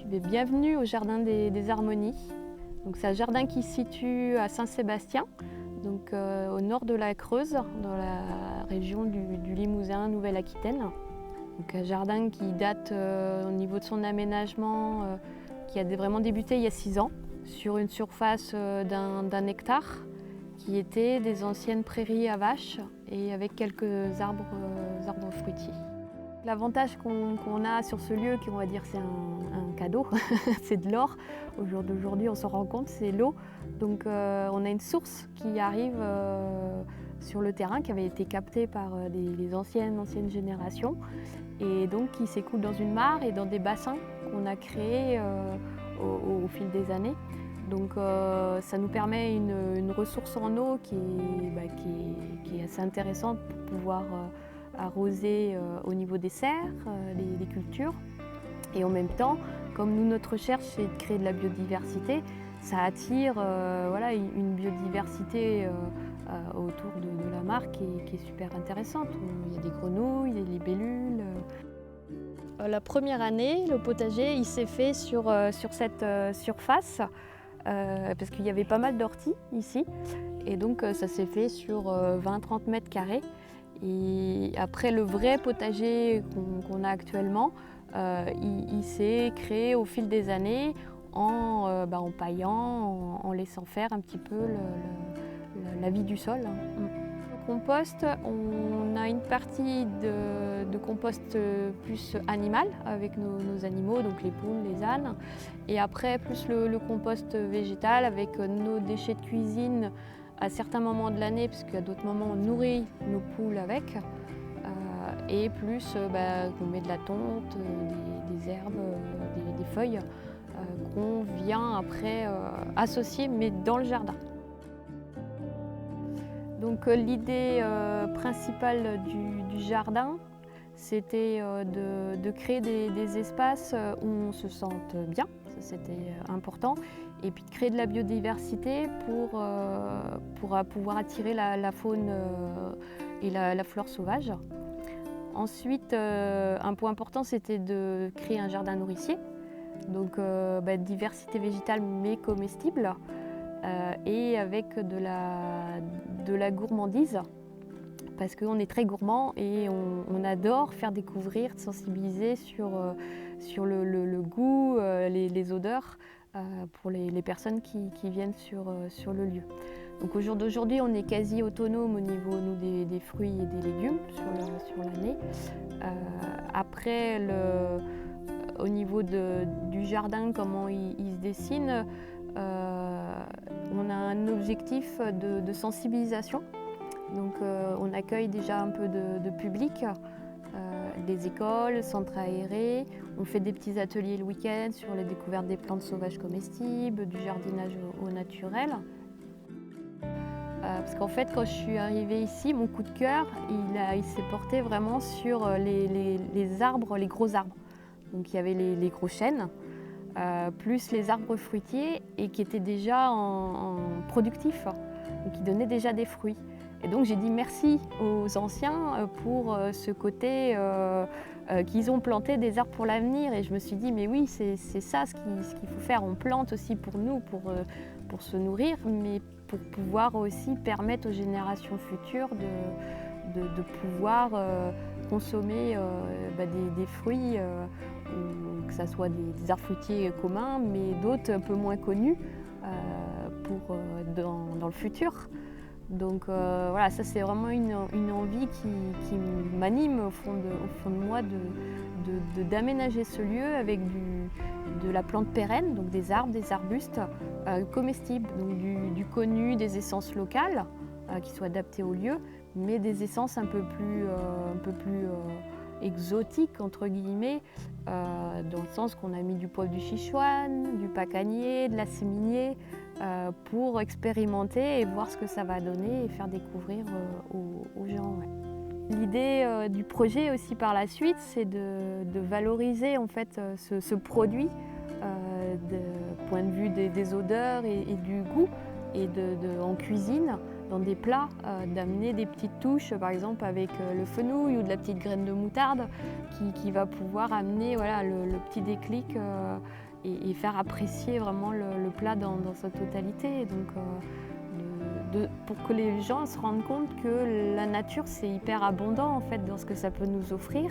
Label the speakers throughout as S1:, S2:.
S1: Bienvenue au Jardin des Harmonies. C'est un jardin qui se situe à Saint-Sébastien, au nord de la Creuse, dans la région du Limousin, Nouvelle-Aquitaine. Un jardin qui date au niveau de son aménagement, qui a vraiment débuté il y a 6 ans, sur une surface d'1 hectare, qui étaient des anciennes prairies à vaches et avec quelques arbres fruitiers. L'avantage qu'on a sur ce lieu, on va dire c'est un cadeau, c'est de l'or. Au jour d'aujourd'hui, on s'en rend compte, c'est l'eau. On a une source qui arrive sur le terrain, qui avait été captée par les anciennes générations, et donc qui s'écoule dans une mare et dans des bassins qu'on a créés au fil des années. Ça nous permet une ressource en eau qui est assez intéressante pour pouvoir arroser au niveau des serres, les cultures. Et en même temps, comme nous, notre recherche, c'est de créer de la biodiversité, ça attire une biodiversité autour de la mare qui est super intéressante. Il y a des grenouilles, des libellules. La première année, le potager il s'est fait sur cette surface parce qu'il y avait pas mal d'orties ici. Et donc ça s'est fait sur 20-30 mètres carrés. Et après le vrai potager qu'on a actuellement, il s'est créé au fil des années en paillant, en laissant faire un petit peu la vie du sol. Le compost, on a une partie de compost plus animal avec nos animaux, donc les poules, les ânes. Et après plus le compost végétal avec nos déchets de cuisine à certains moments de l'année, parce qu'à d'autres moments on nourrit nos poules avec. Et plus on met de la tonte, des herbes, des feuilles qu'on vient après associer mais dans le jardin. Donc l'idée principale du jardin, c'était de créer des espaces où on se sente bien, ça c'était important, et puis de créer de la biodiversité pour pouvoir attirer la faune et la flore sauvage. Ensuite, un point important, c'était de créer un jardin nourricier, diversité végétale mais comestible, et avec de la gourmandise, parce qu'on est très gourmand et on adore faire découvrir, sensibiliser sur le goût, les odeurs pour les personnes qui viennent sur le lieu. Donc au jour d'aujourd'hui, on est quasi autonome au niveau des fruits et des légumes sur l'année. Après, au niveau du jardin, comment il se dessine, on a un objectif de sensibilisation. On accueille déjà un peu de public, des écoles, centres aérés. On fait des petits ateliers le week-end sur les découvertes des plantes sauvages comestibles, du jardinage au naturel. Parce qu'en fait, quand je suis arrivée ici, mon coup de cœur, il s'est porté vraiment sur les arbres, les gros arbres. Donc il y avait les gros chênes, plus les arbres fruitiers et qui étaient déjà en productifs, donc qui donnaient déjà des fruits. Et donc j'ai dit merci aux anciens pour ce côté qu'ils ont planté des arbres pour l'avenir. Et je me suis dit, mais oui, c'est ça ce qu'il faut faire. On plante aussi pour nous, pour se nourrir, mais pour pouvoir aussi permettre aux générations futures de pouvoir consommer des fruits, que ce soit des arbres fruitiers communs, mais d'autres un peu moins connus dans le futur. Donc ça c'est vraiment une envie qui m'anime au fond de moi d'aménager ce lieu avec de la plante pérenne, donc des arbres, des arbustes comestibles, donc du connu, des essences locales qui soient adaptées au lieu, mais des essences un peu plus exotiques entre guillemets, dans le sens qu'on a mis du poivre du Sichuan, du pacanier, de la séminier, pour expérimenter et voir ce que ça va donner et faire découvrir aux gens. Ouais. L'idée du projet aussi par la suite, c'est de valoriser en fait ce produit du point de vue des odeurs et du goût, et en cuisine, dans des plats, d'amener des petites touches, par exemple avec le fenouil ou de la petite graine de moutarde qui va pouvoir amener le petit déclic et faire apprécier vraiment le plat dans sa totalité. Donc, pour que les gens se rendent compte que la nature, c'est hyper abondant en fait dans ce que ça peut nous offrir.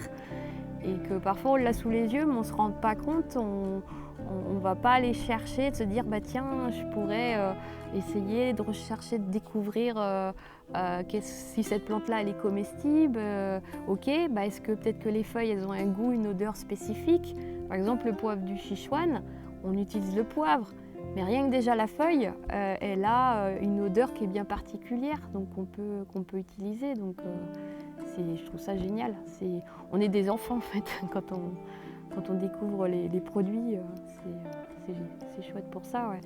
S1: Et que parfois on l'a sous les yeux, mais on ne se rend pas compte, on ne va pas aller chercher, de se dire bah tiens, je pourrais essayer de rechercher, de découvrir si cette plante-là elle est comestible, ok, bah, est-ce que peut-être que les feuilles elles ont un goût, une odeur spécifique. Par exemple le poivre du Sichuan, on utilise le poivre, mais rien que déjà la feuille, elle a une odeur qui est bien particulière, donc qu'on peut utiliser. Donc, je trouve ça génial. On est des enfants en fait quand on découvre les produits. C'est chouette pour ça. Ouais.